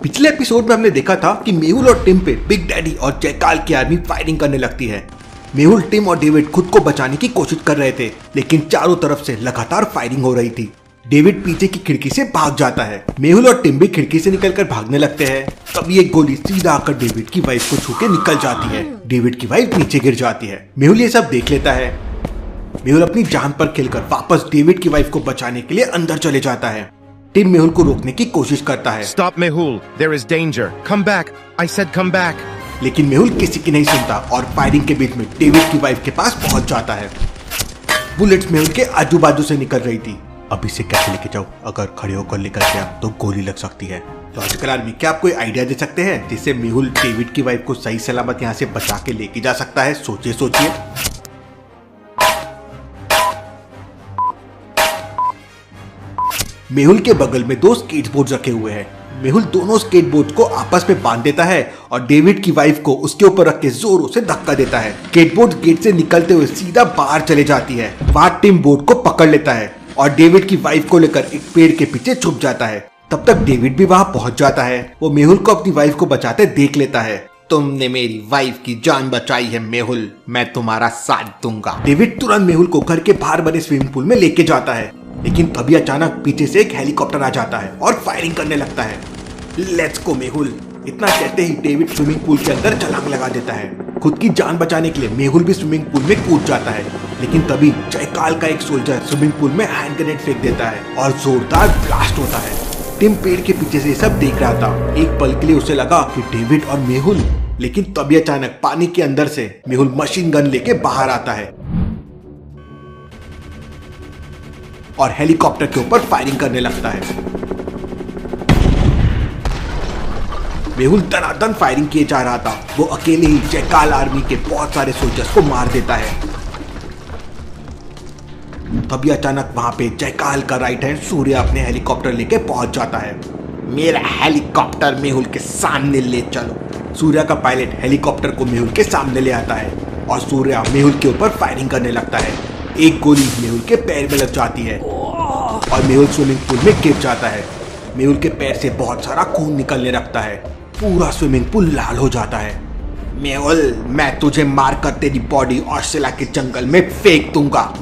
पिछले एपिसोड में हमने देखा था कि मेहुल और टिम पे बिग डैडी और जयकाल की आर्मी फायरिंग करने लगती है। मेहुल, टिम और डेविड खुद को बचाने की कोशिश कर रहे थे, लेकिन चारों तरफ से लगातार फायरिंग हो रही थी। डेविड पीछे की खिड़की से भाग जाता है। मेहुल और टिम भी खिड़की से निकलकर भागने लगते हैं। तभी एक गोली सीधा आकर डेविड की वाइफ को छू के निकल जाती है। डेविड की वाइफ नीचे गिर जाती है। मेहुल ये सब देख लेता है। मेहुल अपनी जान पर खेलकर वापस डेविड की वाइफ को बचाने के लिए अंदर चले जाता है। टिम मेहुल को रोकने की कोशिश करता है। Stop, Mehul. There is danger. Come back. I said come back. लेकिन मेहुल किसी की नहीं सुनता और फायरिंग के बीच में डेविड की वाइफ के पास पहुंच जाता है। बुलेट्स मेहुल के आजू बाजू से निकल रही थी। अब इसे कैसे लेके जाऊं? अगर खड़े होकर लेकर गया तो गोली लग सकती है। लॉजिकल आर्मी, क्या आप कोई आइडिया दे सकते हैं जिससे मेहुल डेविड की वाइफ को सही सलामत यहाँ से बचा के लेके जा सकता है? सोचिए। मेहुल के बगल में दो स्केटबोर्ड रखे हुए हैं। मेहुल दोनों स्केटबोर्ड को आपस में बांध देता है और डेविड की वाइफ को उसके ऊपर रख के जोरों से धक्का देता है। स्केटबोर्ड गेट से निकलते हुए सीधा बाहर चले जाती है। वहां टिम बोर्ड को पकड़ लेता है और डेविड की वाइफ को लेकर एक पेड़ के पीछे छुप जाता है। तब तक डेविड भी वहां पहुंच जाता है। वो मेहुल को अपनी वाइफ को बचाते देख लेता है। तुमने मेरी वाइफ की जान बचाई है मेहुल, मैं तुम्हारा साथ दूंगा। डेविड तुरंत मेहुल को घर के बाहर बने स्विमिंग पूल में लेके जाता है, लेकिन तभी अचानक पीछे से एक हेलीकॉप्टर आ जाता है और फायरिंग करने लगता है। लेट्स गो मेहुल, इतना कहते ही डेविड स्विमिंग पूल के अंदर छलांग लगा देता है। खुद की जान बचाने के लिए मेहुल भी स्विमिंग पूल में कूद जाता है, लेकिन तभी जयकाल का एक सोल्जर स्विमिंग पूल में हैंड ग्रेनेड फेंक देता है और जोरदार ब्लास्ट होता है। टिम पेड़ के पीछे से सब देख रहा था। एक पल के लिए उसे लगा कि डेविड और मेहुल, लेकिन तभी अचानक पानी के अंदर से मेहुल मशीन गन लेके बाहर आता है और हेलीकॉप्टर के ऊपर फायरिंग करने लगता है। मेहुल दनादन फायरिंग किए जा रहा था। वो अकेले ही जयकाल आर्मी के बहुत सारे सोल्जर्स को मार देता है। तभी अचानक वहां पे जयकाल का राइट हैंड सूर्य अपने हेलीकॉप्टर लेके पहुंच जाता है। मेरा हेलीकॉप्टर मेहुल के सामने ले चलो। सूर्य का पायलट हेलीकॉप्टर को मेहुल के सामने ले आता है और सूर्य मेहुल के ऊपर फायरिंग करने लगता है। एक गोली मेहुल के पैर में लग जाती है और मेहुल स्विमिंग पूल में गिर जाता है। मेहुल के पैर से बहुत सारा खून निकलने लगता है। पूरा स्विमिंग पूल लाल हो जाता है। मेहुल, मैं तुझे मारकर तेरी बॉडी ऑस्ट्रेलिया के जंगल में फेंक दूंगा।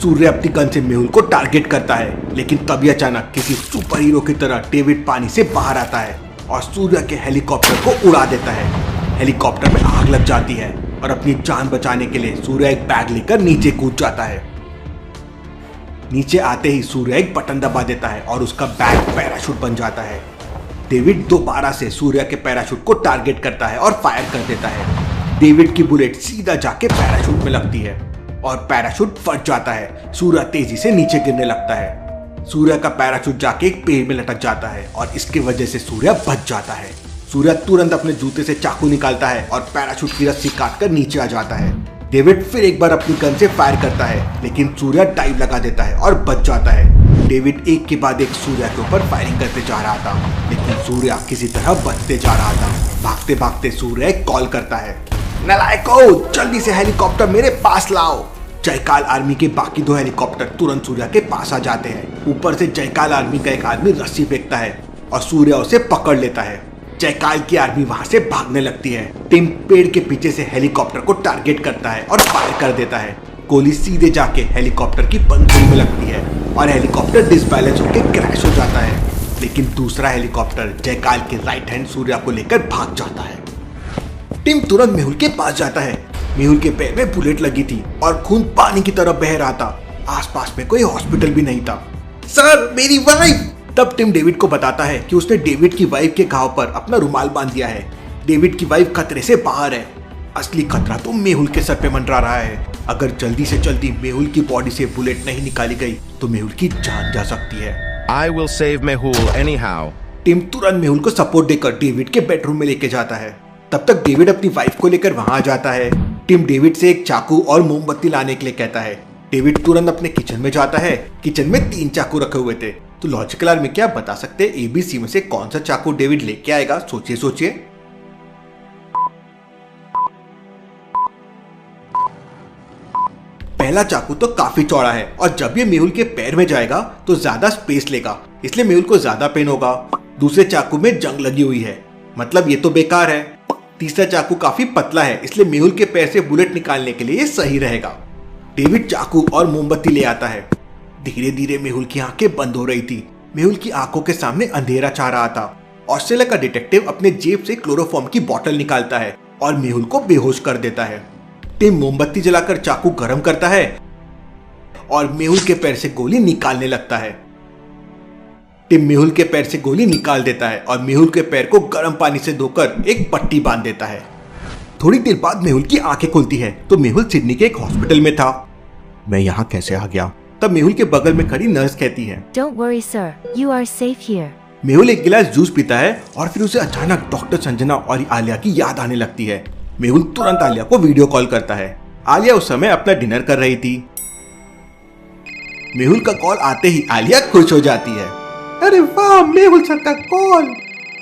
सूर्य अपनी गन से मेहुल को टारगेट करता है, लेकिन तभी अचानक किसी सुपर हीरो की तरह डेविड पानी से बाहर आता है और सूर्य के हेलीकॉप्टर को उड़ा देता है। हेलीकॉप्टर में आग लग जाती है और अपनी जान बचाने के लिए सूर्य एक बैग लेकर नीचे कूद जाता है। नीचे आते ही सूर्य एक बटन दबा देता है और उसका बैग पैराशूट बन जाता है। डेविड दोबारा से सूर्य के पैराशूट को टारगेट करता है और फायर कर देता है। डेविड की बुलेट सीधा जाके पैराशूट में लगती है और पैराशूट फट जाता है। सूर्य तेजी से नीचे गिरने लगता है। सूर्य का पैराशूट जाके एक पेड़ में लटक जाता है और इसकी वजह से सूर्य बच जाता है। सूर्य तुरंत अपने जूते से चाकू निकालता है और पैराशूट की रस्सी काटकर नीचे आ जाता है। डेविड फिर एक बार अपनी गन से फायर करता है, लेकिन सूर्य डाइव लगा देता है और बच जाता है। डेविड एक के बाद एक सूर्य के ऊपर फायरिंग करते जा रहा था, लेकिन सूर्य किसी तरह बचते जा रहा था। भागते भागते सूर्य कॉल करता है, नालायको, जल्दी से हेलीकॉप्टर मेरे पास लाओ। जयकाल आर्मी के बाकी दो हेलीकॉप्टर तुरंत सूर्य के पास आ जाते हैं। ऊपर से जयकाल आर्मी का एक आदमी रस्सी फेंकता है और सूर्य उसे पकड़ लेता है। जयकाल की आर्मी वहां से भागने लगती है। टिम पेड़ के पीछे से हेलीकॉप्टर को टारगेट करता है और फायर कर देता है। गोली सीधे जाके हेलीकॉप्टर की पंखुड़ी में लगती है और हेलीकॉप्टर डिसबैलेंस होकर क्रैश हो जाता है। लेकिन दूसरा हेलीकॉप्टर जयकाल के राइट हैंड सूर्य को लेकर भाग जाता है। टिम तुरंत मेहुल के पास जाता है। मेहुल के पैर में बुलेट लगी थी और खून पानी की तरह बह रहा था। आसपास में कोई हॉस्पिटल भी नहीं था। सर, मेरी वाइफ! तब टिम डेविड को बताता है कि उसने डेविड की वाइफ के घाव पर अपना रुमाल बांध दिया है। डेविड की वाइफ खतरे से बाहर है। असली खतरा तो मेहुल के सर पे मंडरा रहा है। अगर जल्दी से जल्दी मेहुल की बॉडी से बुलेट नहीं निकाली गई तो मेहुल की जान जा सकती है। I will save Mehul anyhow. Tim तुरंत मेहुल को सपोर्ट देकर डेविड के बेडरूम में लेके जाता है। तब तक डेविड अपनी वाइफ को लेकर वहां आ जाता है। टिम डेविड से एक चाकू और मोमबत्ती लाने के लिए कहता है। डेविड तुरंत अपने किचन में जाता है। किचन में 3 चाकू रखे हुए थे। तो लॉजिकल आर्मी, क्या बता सकते हैं ABC में से कौन सा चाकू डेविड लेके आएगा? सोचिए। पहला चाकू तो काफी चौड़ा है और जब ये मेहुल के पैर में जाएगा तो ज्यादा स्पेस लेगा, इसलिए मेहुल को ज्यादा पेन होगा। दूसरे चाकू में जंग लगी हुई है, मतलब ये तो बेकार है। तीसरा चाकू काफी पतला है, इसलिए मेहुल के पैर से बुलेट निकालने के लिए ये सही रहेगा। डेविड चाकू और मोमबत्ती ले आता है। धीरे धीरे मेहुल की आंखें बंद हो रही थी। मेहुल की आंखों के सामने अंधेरा छा रहा था। ऑस्ट्रेलिया का डिटेक्टिव अपने जेब से क्लोरोफॉर्म की बोतल निकालता है और मेहुल को बेहोश कर देता है। टिम मोमबत्ती जलाकर चाकू गर्म करता है और मेहुल के पैर से गोली निकालने लगता है। टिम मेहुल के पैर से गोली निकाल देता है और मेहुल के पैर को गर्म पानी से धोकर एक पट्टी बांध देता है। थोड़ी देर बाद मेहुल की आंखें खुलती है तो मेहुल सिडनी के एक हॉस्पिटल में था। मैं यहाँ कैसे आ गया? तब मेहुल के बगल में खड़ी नर्स कहती है, Don't worry, sir. You are safe here. Mehul एक गिलास जूस पीता है और फिर उसे अचानक डॉक्टर संजना और आलिया की याद आने लगती है। मेहुल तुरंत आलिया को वीडियो कॉल करता है। आलिया उस समय अपना डिनर कर रही थी। मेहुल का कॉल आते ही आलिया खुश हो जाती है। अरे वाह, मेहुल सर का call.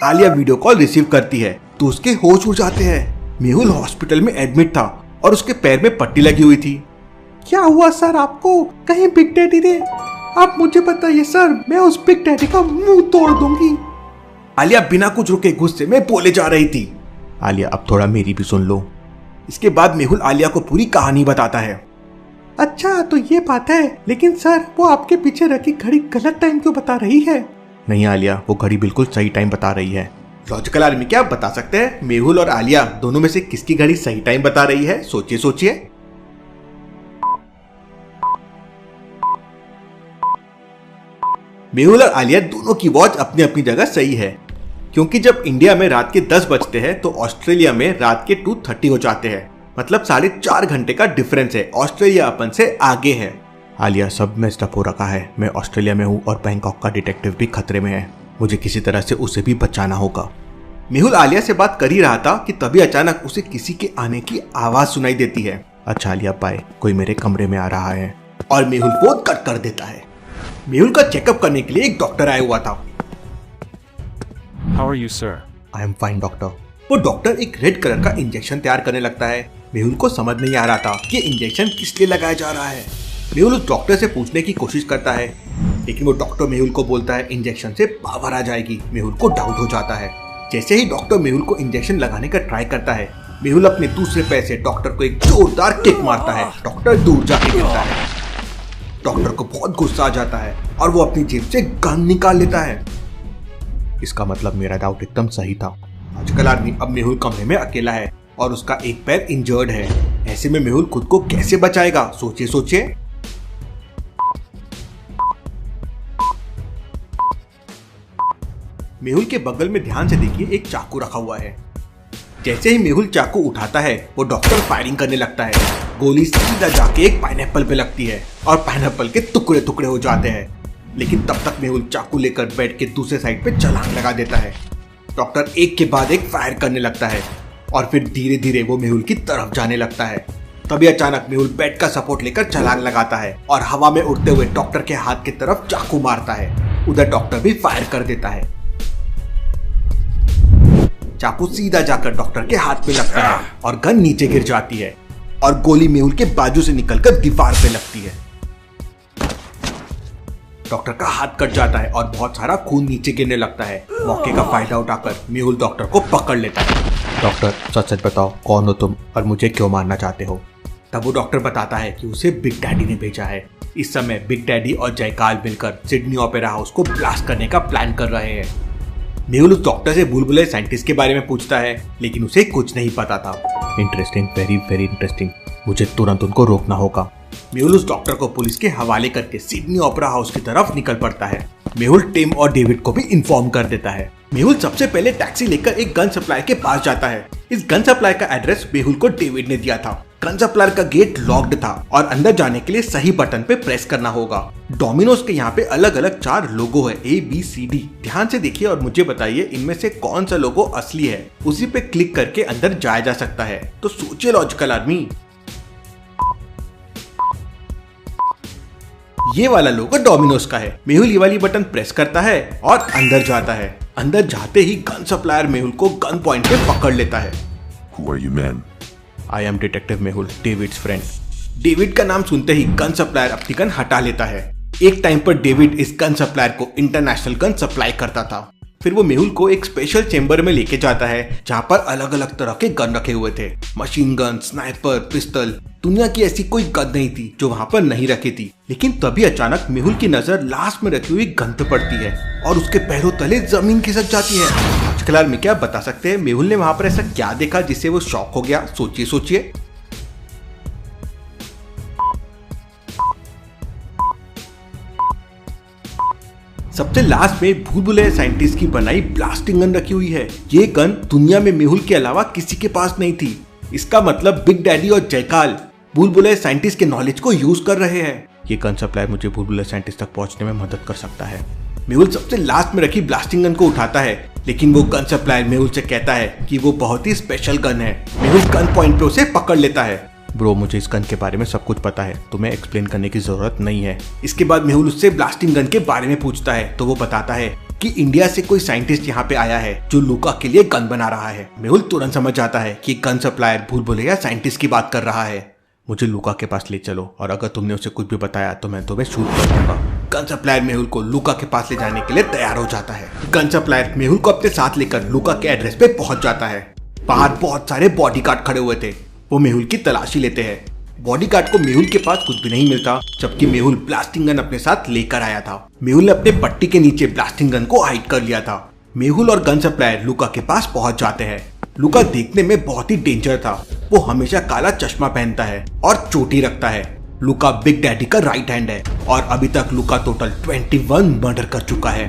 Alia video call receive करती है तो उसके होश उड़ जाते हैं। मेहुल हॉस्पिटल में एडमिट था और उसके पैर में पट्टी लगी हुई थी। क्या हुआ सर आपको? कहीं बिग डैडी ने? आप मुझे बताइए सर, मैं उस बिग डैडी का मुंह तोड़ दूंगी। आलिया बिना कुछ रुके गुस्से में बोले जा रही थी। आलिया, अब थोड़ा मेरी भी सुन लो। इसके बाद मेहुल आलिया को पूरी कहानी बताता है। अच्छा तो ये बात है, लेकिन सर वो आपके पीछे रखी घड़ी गलत टाइम क्यों बता रही है? नहीं आलिया, वो घड़ी बिल्कुल सही टाइम बता रही है। लॉजिकल आर्मी क्या आप बता सकते हैं मेहुल और आलिया दोनों में से किसकी घड़ी सही टाइम बता रही है? सोचिए सोचिए। मेहुल और आलिया दोनों की वॉच अपनी अपनी जगह सही है, क्योंकि जब इंडिया में रात के 10 बजते हैं तो ऑस्ट्रेलिया में रात के 2:30 हो जाते हैं। मतलब 4.5 घंटे का डिफरेंस है। ऑस्ट्रेलिया अपन से आगे है। आलिया, सब में स्टफ हो रखा है। मैं ऑस्ट्रेलिया में हूँ और बैंकॉक का डिटेक्टिव भी खतरे में है। मुझे किसी तरह से उसे भी बचाना होगा। मेहुल आलिया से बात कर ही रहा था कि तभी अचानक उसे किसी के आने की आवाज सुनाई देती है। अच्छा आलिया, बाय, कोई मेरे कमरे में आ रहा है। और मेहुल फोन कट कर देता है। मेहुल का चेकअप करने के लिए एक डॉक्टर आया हुआ था। How are you, sir? I am fine doctor. वो डॉक्टर एक रेड कलर का इंजेक्शन तैयार करने लगता है। मेहुल को समझ नहीं आ रहा था कि इंजेक्शन किस लिए लगाया जा रहा है। मेहुल उस डॉक्टर से पूछने की कोशिश करता है, लेकिन वो डॉक्टर मेहुल को बोलता है इंजेक्शन से पावर आ जाएगी। मेहुल को डाउट हो जाता है। जैसे ही डॉक्टर मेहुल को इंजेक्शन लगाने का ट्राई करता है, मेहुल अपने दूसरे पैर से डॉक्टर को एक जोरदार किक मारता है। डॉक्टर दूर जाके गिरता है। डॉक्टर को बहुत गुस्सा आ जाता है और वो अपनी जेब से गन निकाल लेता है। इसका मतलब मेरा डाउट एकदम सही था। आजकल आदमी अब मेहुल कमरे में अकेला है और उसका एक पैर इंजर्ड है। ऐसे में मेहुल खुद को कैसे बचाएगा? सोचिए सोचिए। मेहुल के बगल में ध्यान से देखिए, एक चाकू रखा हुआ है। जैसे ही मेहुल चाकू उठाता है वो डॉक्टर फायरिंग करने लगता है। गोली सीधा जाके एक पाइनएप्पल पे लगती है और पाइनएप्पल के टुकड़े टुकड़े हो जाते हैं। लेकिन तब तक मेहुल चाकू लेकर बेड के दूसरे साइड पे छलांग लगा देता है। डॉक्टर एक के बाद एक फायर करने लगता है और फिर धीरे धीरे वो मेहुल की तरफ जाने लगता है। तभी अचानक मेहुल बेड का सपोर्ट लेकर छलांग लगाता है और हवा में उड़ते हुए डॉक्टर के हाथ की तरफ चाकू मारता है। उधर डॉक्टर भी फायर कर देता है। चाकू सीधा जाकर डॉक्टर के हाथ में लगता है और गन नीचे गिर जाती है और गोली मेहुल के बाजू से निकलकर दीवार पे लगती है। डॉक्टर का हाथ कट जाता है और बहुत सारा खून नीचे गिरने लगता है। मौके का फायदा उठाकर मेहुल डॉक्टर को पकड़ लेता है। डॉक्टर, सच सच बताओ, कौन हो तुम और मुझे क्यों मारना चाहते हो? तब वो डॉक्टर बताता है कि उसे बिग डैडी ने भेजा है। इस समय बिग डैडी और जयकाल मिलकर सिडनी ओपेरा हाउस को ब्लास्ट करने का प्लान कर रहे हैं। मेहुल उस डॉक्टर से बुलबुले साइंटिस्ट के बारे में पूछता है, लेकिन उसे कुछ नहीं पता था। Interesting, very very interesting. मुझे तुरंत उनको रोकना होगा। मेहुल उस डॉक्टर को पुलिस के हवाले करके सिडनी ओपेरा हाउस की तरफ निकल पड़ता है। मेहुल टिम और डेविड को भी इन्फॉर्म कर देता है। मेहुल सबसे पहले टैक्सी लेकर एक गन सप्लायर के पास जाता है। इस गन सप्लायर का एड्रेस मेहुल को डेविड ने दिया था। गन सप्लायर का गेट लॉक्ड था और अंदर जाने के लिए सही बटन पे प्रेस करना होगा। डोमिनोज के यहाँ पे अलग अलग 4 लोगो है, ABCD। ध्यान से देखिए और मुझे बताइए इनमें से कौन सा लोगो असली है। उसी पे क्लिक करके अंदर जाया जा सकता है। तो सोचिए लॉजिकल आदमी। ये वाला लोगो डोमिनोज का है। मेहुल ये वाली बटन प्रेस करता है और अंदर जाता है। अंदर जाते ही गन सप्लायर मेहुल को गन पॉइंट पे पकड़ लेता है। Who are you men? I am detective Mehul, David's friend. David का नाम सुनते ही गन सप्लायर अपनी गन हटा लेता है। एक टाइम पर डेविड इस गन सप्लायर को इंटरनेशनल गन सप्लाई करता था। फिर वो मेहुल को एक स्पेशल चेम्बर में लेके जाता है जहाँ पर अलग अलग तरह के गन रखे हुए थे, मशीन गन, स्नाइपर, पिस्टल। दुनिया की ऐसी कोई गन नहीं थी जो वहाँ पर नहीं रखी थी। लेकिन तभी अचानक मेहुल की नजर लास्ट में रखी हुई गन पे पड़ती है और उसके पैरों तले जमीन खिसक जाती है। राजकलाल में क्या बता सकते हैं मेहुल ने वहाँ पर ऐसा क्या देखा जिससे वो शॉक हो गया? सोचिए सोचिए। सबसे लास्ट में भूल भुलैया साइंटिस्ट की बनाई ब्लास्टिंग गन रखी हुई है। ये गन दुनिया में मेहुल के अलावा किसी के पास नहीं थी। इसका मतलब बिग डैडी और जयकाल भूल भुलैया साइंटिस्ट के नॉलेज को यूज कर रहे हैं। ये गन सप्लाई मुझे भूल भुलैया साइंटिस्ट तक पहुंचने में मदद कर सकता है। मेहुल सबसे लास्ट में रखी ब्लास्टिंग गन को उठाता है, लेकिन वो गन सप्लायर मेहुल से कहता है कि वो बहुत ही स्पेशल गन है। मेहुल गन पॉइंट पे उसे पकड़ लेता है। ब्रो, मुझे इस गन के बारे में सब कुछ पता है, तुम्हें एक्सप्लेन करने की जरूरत नहीं है। इसके बाद मेहुल उससे ब्लास्टिंग गन के बारे में पूछता है तो वो बताता है कि इंडिया से कोई साइंटिस्ट यहाँ पे आया है जो लूका के लिए गन बना रहा है। मेहुल तुरंत समझ जाता है कि गन सप्लायर भूल भुलैया साइंटिस्ट की बात कर रहा है। मुझे लूका के पास ले चलो और अगर तुमने उसे कुछ भी बताया तो मैं तुम्हें शूट कर दूंगा। गन सप्लायर मेहुल को लूका के पास ले जाने के लिए तैयार हो जाता है। गन सप्लायर मेहुल को अपने साथ लेकर लूका के एड्रेस पे पहुंच जाता है। बाहर बहुत सारे बॉडीगार्ड खड़े हुए थे। वो मेहुल की तलाशी लेते हैं। बॉडीगार्ड को मेहुल के पास कुछ भी नहीं मिलता, जबकि मेहुल ब्लास्टिंग गन अपने साथ लेकर आया था। मेहुल ने अपने पट्टी के नीचे ब्लास्टिंग गन को हाइड कर लिया था। मेहुल और गन सप्लायर लूका के पास पहुंच जाते हैं। लूका देखने में बहुत ही डेंजर था। वो हमेशा काला चश्मा पहनता है और चोटी रखता है। लूका बिग डैडी का राइट हैंड है और अभी तक लूका टोटल 21 मर्डर कर चुका है।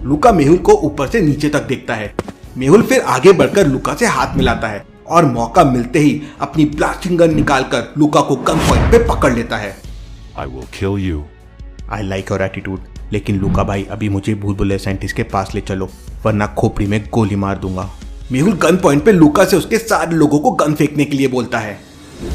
लूका मेहुल को ऊपर से नीचे तक देखता है। मेहुल फिर आगे बढ़कर लूका से हाथ मिलाता है और मौका मिलते ही अपनी ब्लास्टिंग गन निकालकर लूका को गन पॉइंट पे पकड़ लेता है। I will kill you. I like your attitude, लेकिन लूका भाई अभी मुझे भूल भुलैया साइंटिस्ट के पास ले चलो वरना खोपड़ी में गोली मार दूंगा। मेहुल गन पॉइंट पे लूका से उसके सारे लोगों को गन फेंकने के लिए बोलता है।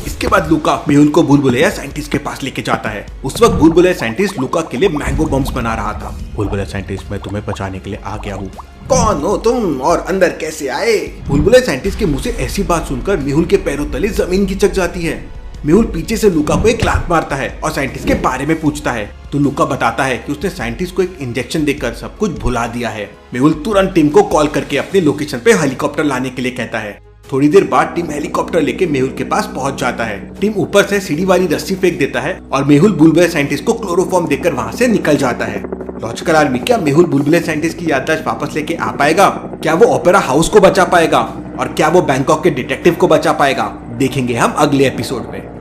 इसके बाद लूका मेहुल को भूल भुलैया साइंटिस्ट के पास लेके जाता है। उस वक्त भूल भुलैया साइंटिस्ट लूका के लिए मैंगो बम्स बना रहा था। भूल भुलैया साइंटिस्ट, मैं तुम्हें बचाने के लिए आ गया हूँ। कौन हो तुम और अंदर कैसे आए? भूल भुलैया साइंटिस्ट के मुंह से ऐसी बात सुनकर मेहुल के पैरों तले जमीन खिसक जाती है। मेहुल पीछे से लूका को एक लात मारता है और साइंटिस्ट के बारे में पूछता है तो लूका बताता है कि उसने साइंटिस्ट को एक इंजेक्शन देकर सब कुछ भुला दिया है। मेहुल तुरंत टीम को कॉल करके अपने लोकेशन पे हेलीकॉप्टर लाने के लिए कहता है। थोड़ी देर बाद टीम हेलीकॉप्टर लेके मेहुल के पास पहुंच जाता है। टीम ऊपर से सीढ़ी वाली रस्सी फेंक देता है और मेहुल भूल भुलैया साइंटिस्ट को क्लोरोफॉर्म देकर वहां से निकल जाता है। लॉजिकल आर्मी, क्या मेहुल भूल भुलैया साइंटिस्ट की याददाश्त वापस लेके आ पाएगा? क्या वो ओपेरा हाउस को बचा पाएगा? और क्या वो बैंकॉक के डिटेक्टिव को बचा पाएगा? देखेंगे हम अगले एपिसोड में।